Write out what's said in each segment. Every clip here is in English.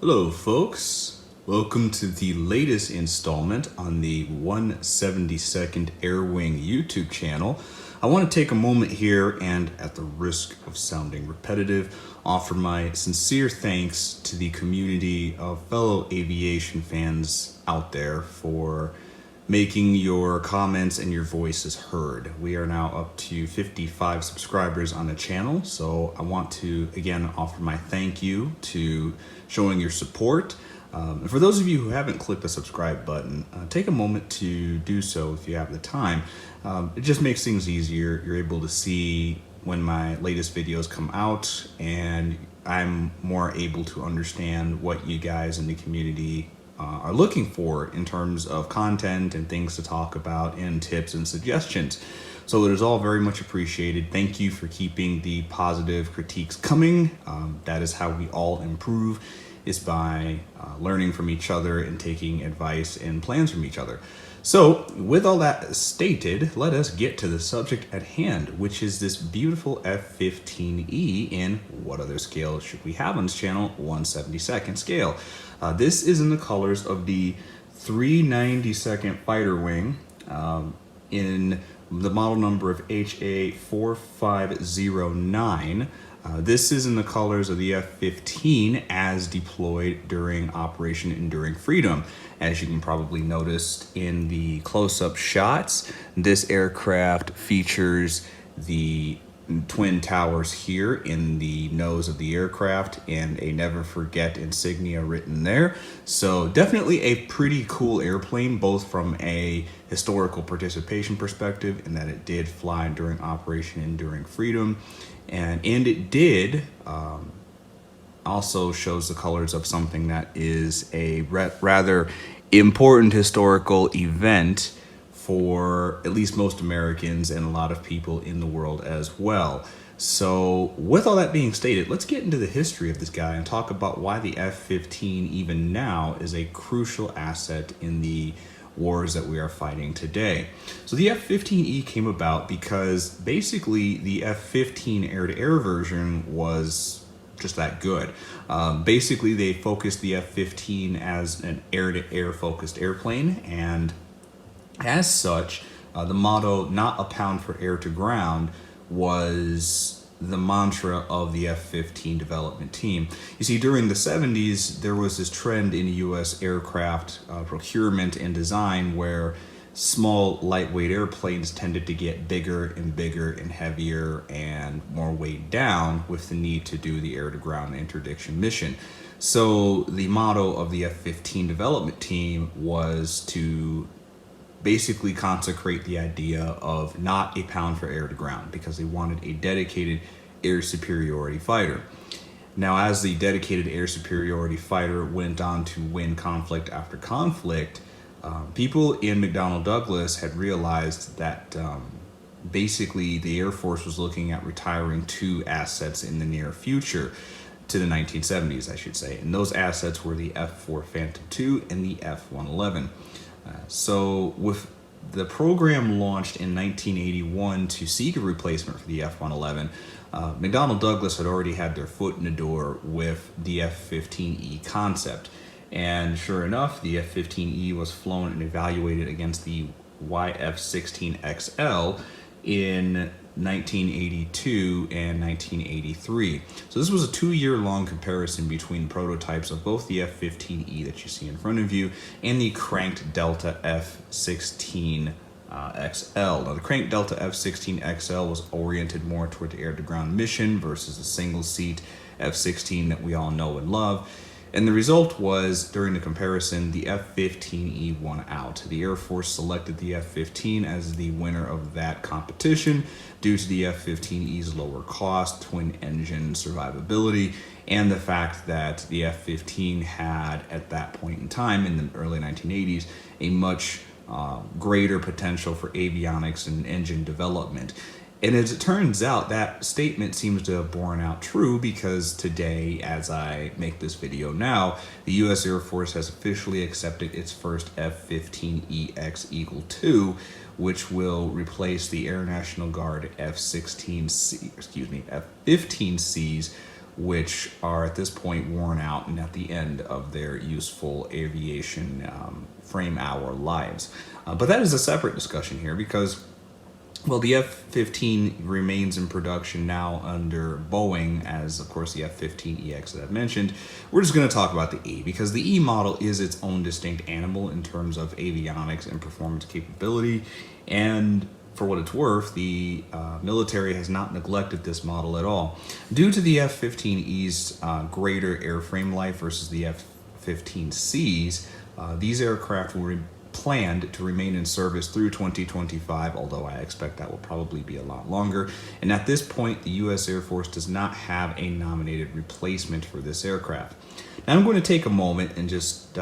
Hello folks, welcome to the latest installment on the 172nd Air Wing YouTube channel. I want to take a moment here and, at the risk of sounding repetitive, offer my sincere thanks to the community of fellow aviation fans out there for making your comments and your voices heard. We are now up to 55 subscribers on the channel, so I want to again offer my thank you to showing your support. And for those of you who haven't clicked the subscribe button, take a moment to do so if you have the time. It just makes things easier. You're able to see when my latest videos come out, and I'm more able to understand what you guys in the community are looking for in terms of content and things to talk about and tips and suggestions. So it is all very much appreciated. Thank you for keeping the positive critiques coming. That is how we all improve, is by learning from each other and taking advice and plans from each other. So with all that stated, let us get to the subject at hand, which is this beautiful F-15E in what other scale should we have on this channel? 1/72nd scale. This is in the colors of the 392nd fighter wing in the model number of HA4509. This is in the colors of the F-15 as deployed during Operation Enduring Freedom. As you can probably notice in the close-up shots, this aircraft features the twin towers here in the nose of the aircraft and a never forget insignia written there. So definitely a pretty cool airplane, both from a historical participation perspective in that it did fly during Operation Enduring Freedom, and it did also shows the colors of something that is a rather important historical event for at least most Americans and a lot of people in the world as well. So with all that being stated, let's get into the history of this guy and talk about why the F-15 even now is a crucial asset in the wars that we are fighting today. So the F-15E came about because basically the F-15 air-to-air version was just that good. Basically they focused the F-15 as an air-to-air focused airplane, and as such, the motto, "not a pound for air to ground," was the mantra of the F-15 development team. You see, during the 70s, there was this trend in U.S. aircraft procurement and design where small, lightweight airplanes tended to get bigger and heavier and more weighed down with the need to do the air-to-ground interdiction mission. So the motto of the F-15 development team was to basically consecrate the idea of not a pound for air to ground, because they wanted a dedicated air superiority fighter. Now, as the dedicated air superiority fighter went on to win conflict after conflict, people in McDonnell Douglas had realized that basically the Air Force was looking at retiring two assets in the near future, to the 1970s, I should say. And those assets were the F-4 Phantom II and the F-111. So with the program launched in 1981 to seek a replacement for the F-111, McDonnell Douglas had already had their foot in the door with the F-15E concept. And sure enough, the F-15E was flown and evaluated against the YF-16XL in 1982 and 1983. So this was a 2-year-long comparison between prototypes of both the F-15E that you see in front of you and the cranked Delta F-16XL. Now the cranked Delta F-16XL was oriented more toward the air-to-ground mission versus the single-seat F-16 that we all know and love. And the result was, during the comparison, the F-15E won out. The Air Force selected the F-15 as the winner of that competition due to the F-15E's lower cost, twin engine survivability, and the fact that the F-15 had, at that point in time, in the early 1980s, a much greater potential for avionics and engine development. And as it turns out, that statement seems to have borne out true, because today, as I make this video now, the U.S. Air Force has officially accepted its first F-15EX Eagle II, which will replace the Air National Guard F-15Cs which are at this point worn out and at the end of their useful aviation frame hour lives. But that is a separate discussion here because, well, the F-15 remains in production now under Boeing as, of course, the F-15EX that I've mentioned. We're just going to talk about the E because the E model is its own distinct animal in terms of avionics and performance capability. And for what it's worth, the military has not neglected this model at all. Due to the F-15E's greater airframe life versus the F-15Cs, these aircraft were planned to remain in service through 2025, although I expect that will probably be a lot longer. And at this point, the U.S. Air Force does not have a nominated replacement for this aircraft. Now I'm going to take a moment and just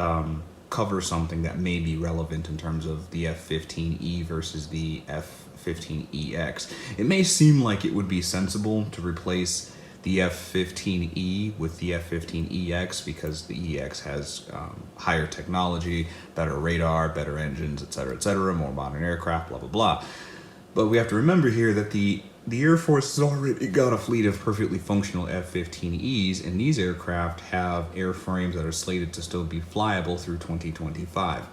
cover something that may be relevant in terms of the F-15E versus the F-15EX. It may seem like it would be sensible to replace the F-15E with the F-15EX because the EX has higher technology, better radar, better engines, etc., more modern aircraft, blah, blah, blah. But we have to remember here that the Air Force has already got a fleet of perfectly functional F-15Es, and these aircraft have airframes that are slated to still be flyable through 2025.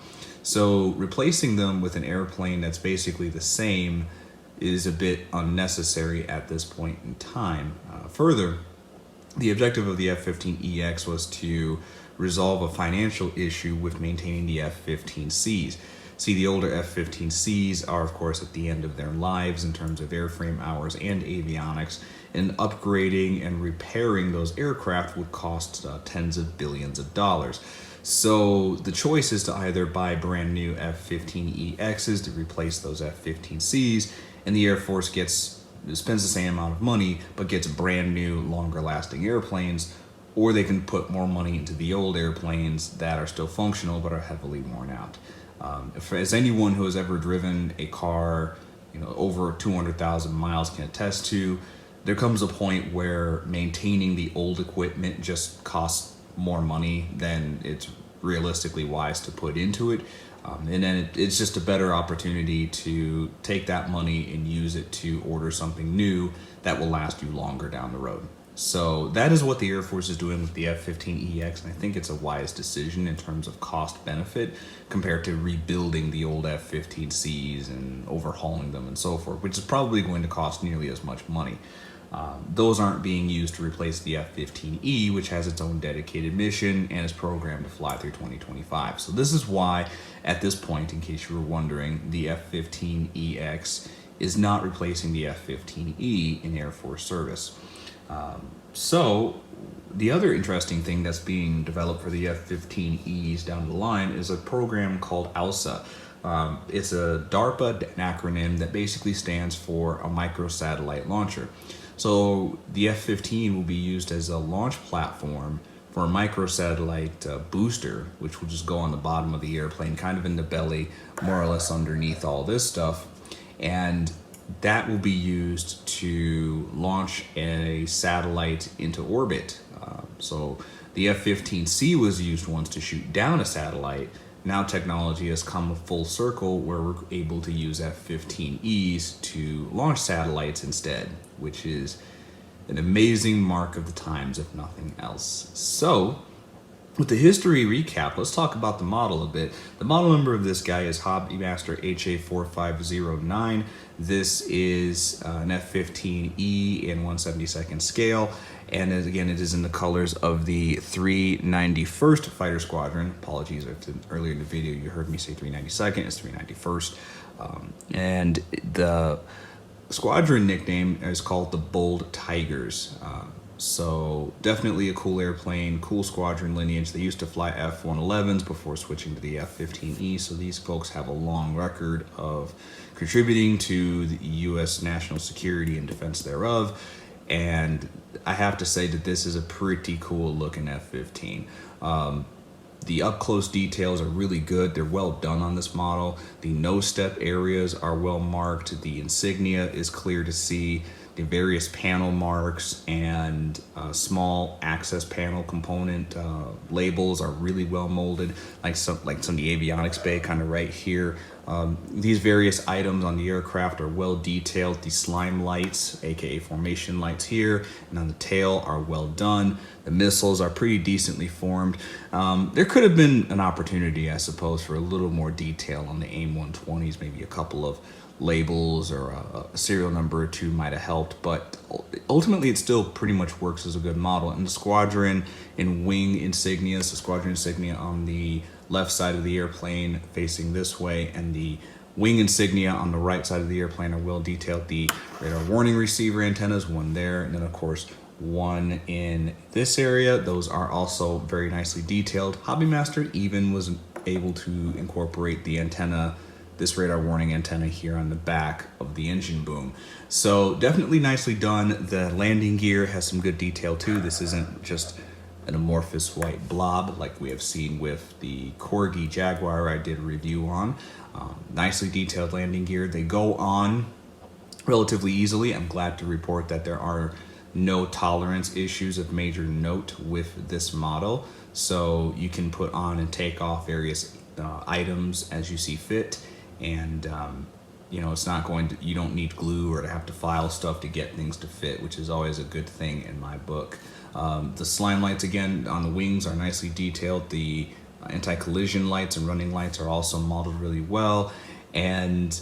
So replacing them with an airplane that's basically the same is a bit unnecessary at this point in time. Further, the objective of the F-15EX was to resolve a financial issue with maintaining the F-15Cs. See, the older F-15Cs are, of course, at the end of their lives in terms of airframe hours and avionics, and upgrading and repairing those aircraft would cost tens of billions of dollars. So the choice is to either buy brand new F-15EXs to replace those F-15Cs, and the Air Force spends the same amount of money but gets brand new, longer lasting airplanes, or they can put more money into the old airplanes that are still functional but are heavily worn out. As anyone who has ever driven a car, over 200,000 miles can attest to, there comes a point where maintaining the old equipment just costs more money than it's realistically wise to put into it. And then it's just a better opportunity to take that money and use it to order something new that will last you longer down the road. So that is what the Air Force is doing with the F-15EX, and I think it's a wise decision in terms of cost benefit compared to rebuilding the old F-15Cs and overhauling them and so forth, which is probably going to cost nearly as much money. Those aren't being used to replace the F-15E, which has its own dedicated mission and is programmed to fly through 2025. So this is why, at this point, in case you were wondering, the F-15EX is not replacing the F-15E in Air Force service. So the other interesting thing that's being developed for the F-15Es down the line is a program called ALSA. It's a DARPA acronym that basically stands for a microsatellite launcher. So the F-15 will be used as a launch platform for a microsatellite booster, which will just go on the bottom of the airplane, kind of in the belly, more or less underneath all this stuff. And that will be used to launch a satellite into orbit. So the F-15C was used once to shoot down a satellite. Now technology has come full circle where we're able to use F-15Es to launch satellites instead, which is an amazing mark of the times, if nothing else. So, with the history recap, let's talk about the model a bit. The model number of this guy is HobbyMaster HA4509. This is an F-15E in 1/72nd scale. And again, it is in the colors of the 391st Fighter Squadron. Apologies if earlier in the video you heard me say 392nd, it's 391st. And the squadron nickname is called the Bold Tigers. So definitely a cool airplane, cool squadron lineage. They used to fly F-111s before switching to the F-15E. So these folks have a long record of contributing to the U.S. national security and defense thereof. And I have to say that this is a pretty cool looking F-15. The up-close details are really good. They're well done on this model. The no-step areas are well marked. The insignia is clear to see. The various panel marks and small access panel component labels are really well molded, like some of the avionics bay kind of right here. These various items on the aircraft are well detailed. The slime lights, aka formation lights here, and on the tail are well done. The missiles are pretty decently formed. There could have been an opportunity, I suppose, for a little more detail on the AIM-120s. Maybe a couple of labels or a serial number or two might have helped, but ultimately it still pretty much works as a good model. And the squadron and wing insignias, the squadron insignia on the left side of the airplane facing this way, and the wing insignia on the right side of the airplane are well detailed. The radar warning receiver antennas, one there, and then of course one in this area. Those are also very nicely detailed. HobbyMaster even was able to incorporate the antenna, this radar warning antenna here on the back of the engine boom. So definitely nicely done. The landing gear has some good detail too. This isn't just an amorphous white blob like we have seen with the Corgi Jaguar I did a review on. Nicely detailed landing gear. They go on relatively easily. I'm glad to report that there are no tolerance issues of major note with this model. So you can put on and take off various items as you see fit. And you know, it's not going to, you don't need glue or to have to file stuff to get things to fit, which is always a good thing in my book. The slime lights again on the wings are nicely detailed. The anti-collision lights and running lights are also modeled really well. And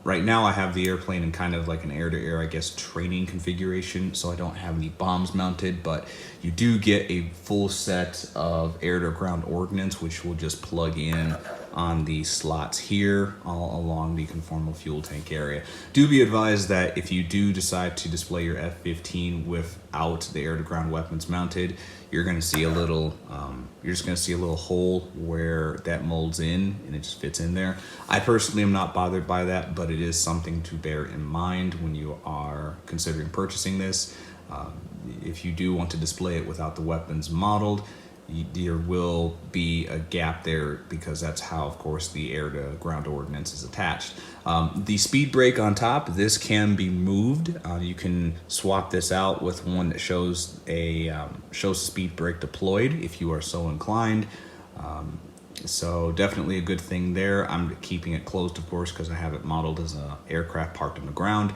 right now I have the airplane in kind of like an air-to-air, I guess, training configuration, so I don't have any bombs mounted, but you do get a full set of air-to-ground ordnance, which will just plug in on the slots here all along the conformal fuel tank area. Do be advised that if you do decide to display your F-15 without the air-to-ground weapons mounted, you're going to see a little, you're just going to see a little hole where that molds in and it just fits in there. I personally am not bothered by that, but it is something to bear in mind when you are considering purchasing this. If you do want to display it without the weapons modeled, there will be a gap there because that's how, of course, the air-to-ground ordnance is attached. The speed brake on top, this can be moved. You can swap this out with one that shows a speed brake deployed if you are so inclined. So definitely a good thing there. I'm keeping it closed, of course, because I have it modeled as an aircraft parked on the ground.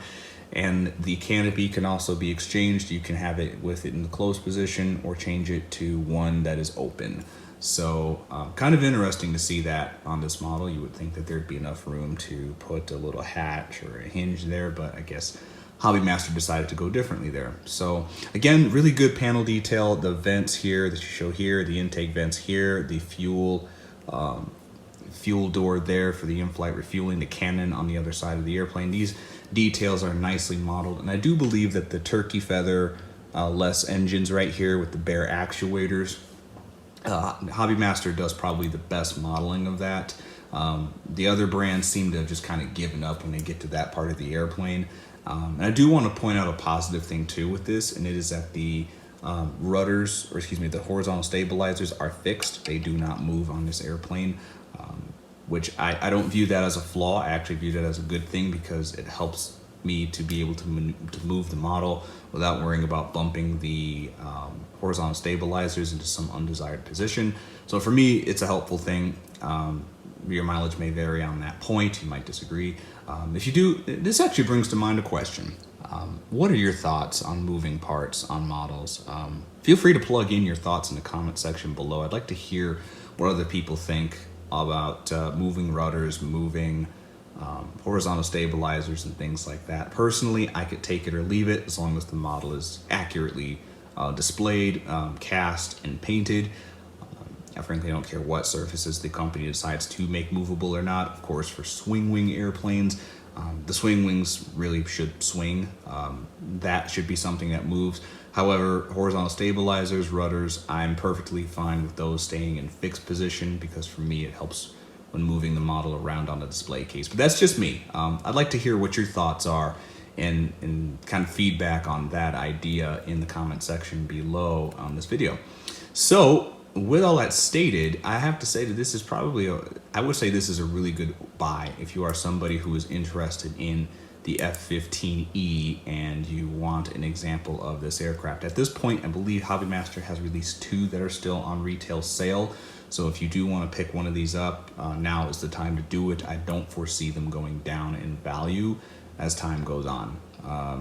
And the canopy can also be exchanged. You can have it with it in the closed position or change it to one that is open. So kind of interesting to see that on this model. You would think that there'd be enough room to put a little hatch or a hinge there, but I guess HobbyMaster decided to go differently there. So again, really good panel detail. The vents here that you show here, the intake vents here, the fuel door there for the in-flight refueling, the cannon on the other side of the airplane. These details are nicely modeled, and I do believe that the turkey feather less engines right here with the bare actuators, HobbyMaster does probably the best modeling of that. The other brands seem to have just kind of given up when they get to that part of the airplane. And I do want to point out a positive thing too with this, and it is that the rudders, or excuse me, the horizontal stabilizers are fixed. They do not move on this airplane, which I don't view that as a flaw. I actually view that as a good thing because it helps me to be able to move the model without worrying about bumping the horizontal stabilizers into some undesired position. So for me, it's a helpful thing. Your mileage may vary on that point. You might disagree. If you do, this actually brings to mind a question. What are your thoughts on moving parts on models? Feel free to plug in your thoughts in the comment section below. I'd like to hear what other people think about moving rudders, moving horizontal stabilizers and things like that. Personally, I could take it or leave it as long as the model is accurately displayed, cast, and painted. I frankly don't care what surfaces the company decides to make movable or not. Of course, for swing wing airplanes, the swing wings really should swing. That should be something that moves. However, horizontal stabilizers, rudders, I'm perfectly fine with those staying in fixed position because for me it helps when moving the model around on the display case. But that's just me. I'd like to hear what your thoughts are and kind of feedback on that idea in the comment section below on this video. So with all that stated, I have to say that this is probably I would say this is a really good buy if you are somebody who is interested in the F-15E and you want an example of this aircraft. At this point, I believe HobbyMaster has released two that are still on retail sale. So if you do want to pick one of these up, now is the time to do it. I don't foresee them going down in value as time goes on. I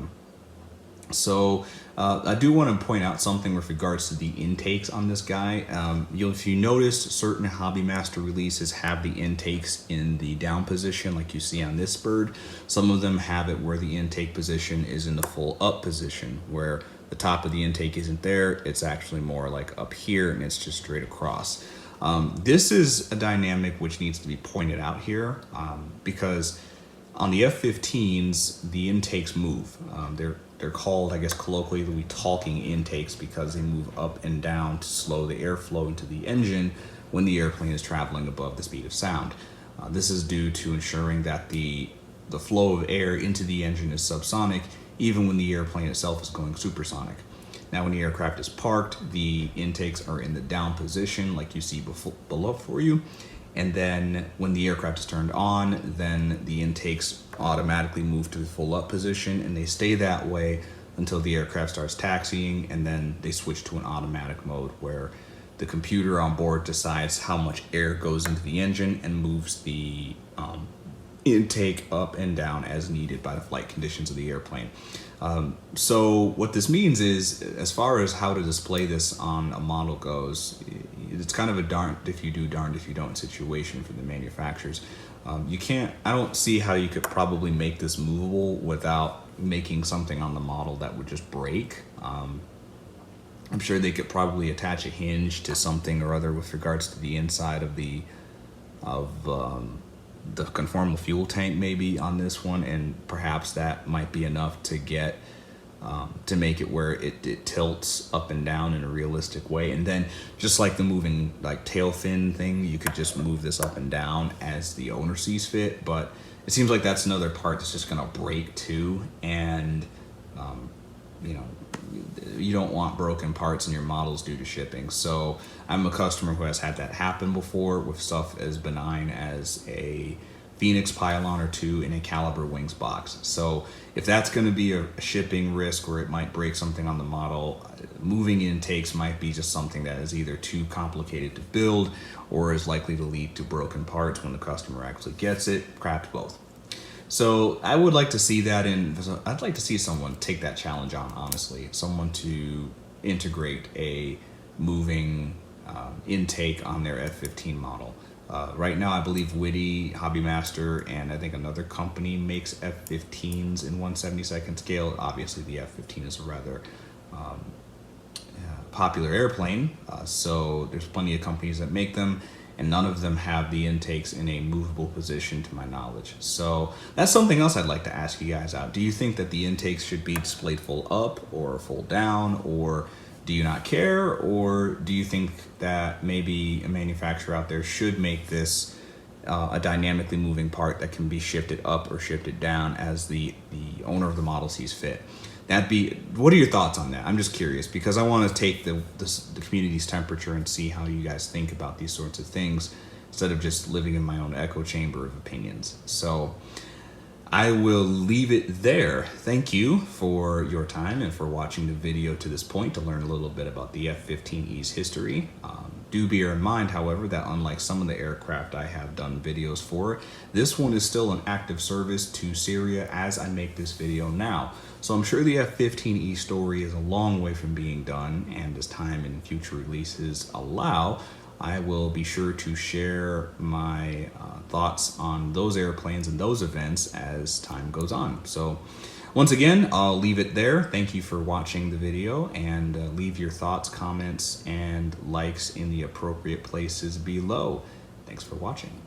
do want to point out something with regards to the intakes on this guy. If you notice, certain HobbyMaster releases have the intakes in the down position like you see on this bird. Some of them have it where the intake position is in the full up position, where the top of the intake isn't there. It's actually more like up here and it's just straight across. This is a dynamic which needs to be pointed out here because on the F-15s, the intakes move. They're called, I guess colloquially, we talking intakes because they move up and down to slow the airflow into the engine when the airplane is traveling above the speed of sound. This is due to ensuring that the flow of air into the engine is subsonic, even when the airplane itself is going supersonic. Now, when the aircraft is parked, the intakes are in the down position, like you see below for you. And then when the aircraft is turned on, then the intakes automatically move to the full up position, and they stay that way until the aircraft starts taxiing, and then they switch to an automatic mode where the computer on board decides how much air goes into the engine and moves the intake up and down as needed by the flight conditions of the airplane. So what this means is, as far as how to display this on a model goes, it's kind of a darned if you do, darned if you don't situation for the manufacturers. I don't see how you could probably make this movable without making something on the model that would just break. I'm sure they could probably attach a hinge to something or other with regards to the inside of the conformal fuel tank maybe on this one, and perhaps that might be enough to get to make it where it tilts up and down in a realistic way. And then just like the moving like tail fin thing, you could just move this up and down as the owner sees fit. But it seems like that's another part that's just gonna break too, and you don't want broken parts in your models due to shipping. So I'm a customer who has had that happen before with stuff as benign as a Phoenix pylon or two in a Caliber wings box. So if that's going to be a shipping risk or it might break something on the model, moving intakes might be just something that is either too complicated to build or is likely to lead to broken parts when the customer actually gets it. Perhaps both. So I would like to see that I'd like to see someone take that challenge on, honestly. Someone to integrate a moving intake on their F-15 model. Right now, I believe Witty, HobbyMaster, and I think another company makes F-15s in 1/72nd scale. Obviously, the F-15 is a rather popular airplane, so there's plenty of companies that make them, and none of them have the intakes in a movable position to my knowledge. So that's something else I'd like to ask you guys out. Do you think that the intakes should be displayed full up or full down, or do you not care? Or do you think that maybe a manufacturer out there should make this a dynamically moving part that can be shifted up or shifted down as the owner of the model sees fit? What are your thoughts on that? I'm just curious because I want to take the community's temperature and see how you guys think about these sorts of things instead of just living in my own echo chamber of opinions. So I will leave it there. Thank you for your time and for watching the video to this point to learn a little bit about the F-15E's history. Do bear in mind, however, that unlike some of the aircraft I have done videos for, this one is still in active service to Syria as I make this video now. So I'm sure the F-15E story is a long way from being done, and as time and future releases allow, I will be sure to share my thoughts on those airplanes and those events as time goes on. So once again, I'll leave it there. Thank you for watching the video, and leave your thoughts, comments, and likes in the appropriate places below. Thanks for watching.